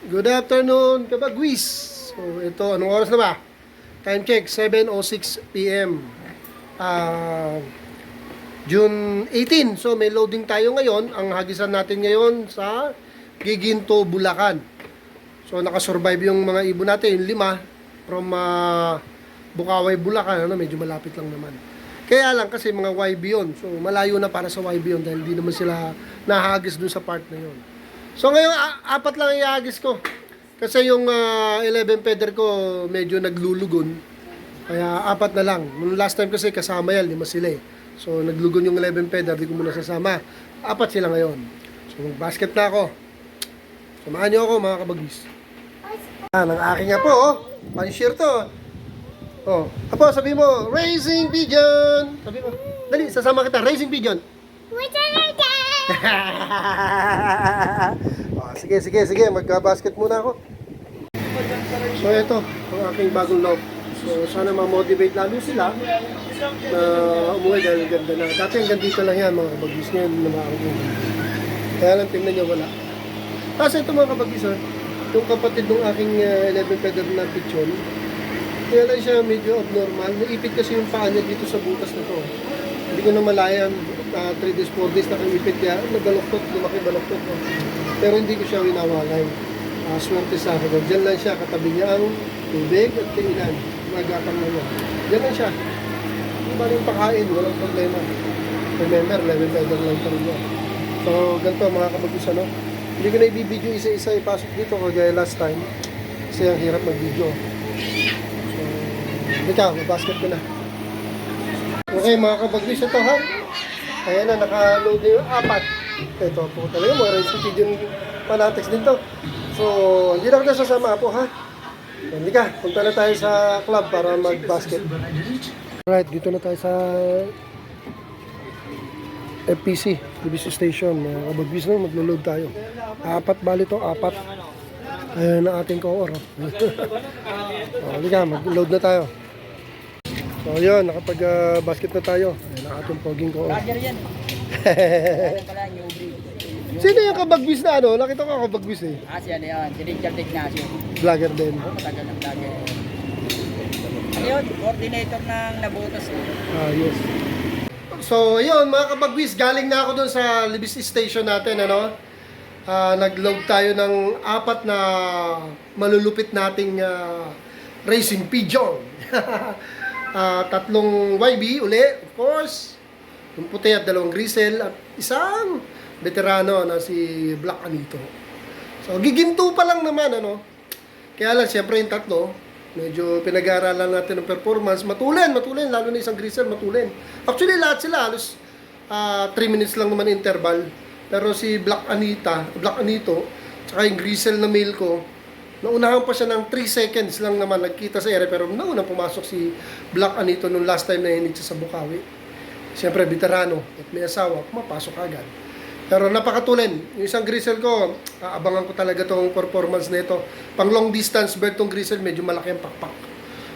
Good afternoon, kabagwis. So ito, anong oras na ba? Time check, 7:06 p.m. June 18. So may loading tayo ngayon. Ang hagisan natin ngayon sa Giginto, Bulacan. So nakasurvive yung mga ibon natin, yung 5 from Bukaway, Bulacan. Medyo malapit lang naman. Kaya lang kasi mga YB yun. So malayo na para sa YB yun dahil di naman sila nahagis dun sa part na yun. So ngayon, 4 lang ihagis ko. Kasi yung 11 feather ko medyo naglulugon. Kaya 4 na lang. Nung last time kasi kasama yan, 5 sila eh. So naglugon yung 11 feather, di ko muna sasama. 4 sila ngayon. So mag-basket na ako. Samahan niyo ako mga kabagis. Ang aking apo, oh. Pan-share to. Oh, apo, sabi mo, Raising Pigeon. Sabi mo, dali, sasama kita, Raising Pigeon. Oh, sige, magka-basket muna ako. So ito, ang aking bagong loob. So sana ma-motivate lalo sila na umuwi dahil ganda na. Dati hanggang dito lang yan mga kabagis, ngayon na makakagawa. Kaya lang tingnan nyo, wala. Kasi ito mga kabagis, yung kapatid ng aking 11 feather na pigeon, kaya lang siya medyo abnormal. Naipit kasi yung paa niya dito sa butas na to. Hindi ko na malayan. 3 days, 4 days nakaipit kaya nagaloktot, lumaki baloktot. Pero hindi ko siya winawalay. Swerte sa akin. Diyan lang siya, katabi niya ang tubig at kainan. Magakang na niya. Diyan lang siya. Hindi ba rin pakain, walang problema. Remember, 11 feather lang pa rin niya. So, ganito mga kabagis, ano? Hindi ko na i-video isa-isa ipasok dito kagaya last time. Kasi ang hirap mag-video. So, ikaw, mag-basket ko na. Okay mga kabagis, ito ha. Ayan na, naka-load na yung 4. Ito po talaga, mga Raising Pigeon fanatics din to. So, hindi na kita sasama po ha. Hindi ka, punta na tayo sa club para mag-basket. Alright, dito na tayo sa FPC, PBC Station. Mga kabagis na, maglo-load tayo. 4 bali to, 4. Ayan na ating core. Hindi ka, mag-load na tayo. So yun, nakapag-basket na tayo. Ayan ang ating poging ko. Sino yung kabagwis na ano? Nakita ko kabagwis eh. Siya na yun. Si Richard Ignacio. Vlogger din. Matagal ng vlogger. Ano yun? Coordinator ng Nabutas. Yes. So yun mga kabagwis, galing na ako dun sa Libis Station natin. Nag-load tayo ng 4 na malulupit nating Raising Pigeon. 3 YB uli, of course. Yung puti at 2 grizzle at isang veterano na si Black Anito. So giginto pa lang naman Kaya lang siyempre yung 3 medyo pinag-aaralan natin ng performance. Matulin lalo na isang grizzle matulin. Actually lahat sila halos 3 minutes lang naman interval. Pero si Black Anito, tsaka yung grizzle na male ko, naunahan pa siya ng 3 seconds lang naman nagkita sa ere, pero naunang pumasok si Black Anito nung last time na hinig siya sa Bukawi. Siyempre, veterano at may asawa, pumapasok agad. Pero napakatulin. Yung isang grizzle ko, abangan ko talaga tong performance nito. Pang long distance bird tong grizzle, medyo malaki ang pakpak.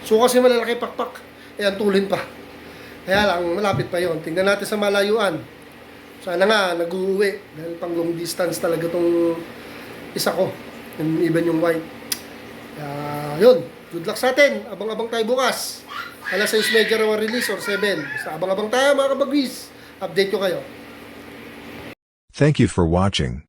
So kasi malalaki pakpak, ang tulin pa. Kaya lang, malapit pa yon. Tingnan natin sa malayuan. Sana nga, nag-uwi. Dahil pang long distance talaga tong isa ko. Even yung white. Yun. Good luck sa atin. Abang-abang tayo bukas. Alas 6:30 raw ang release or 7. Basta abang-abang tayo mga kabagwis. Update ko kayo. Thank you for watching.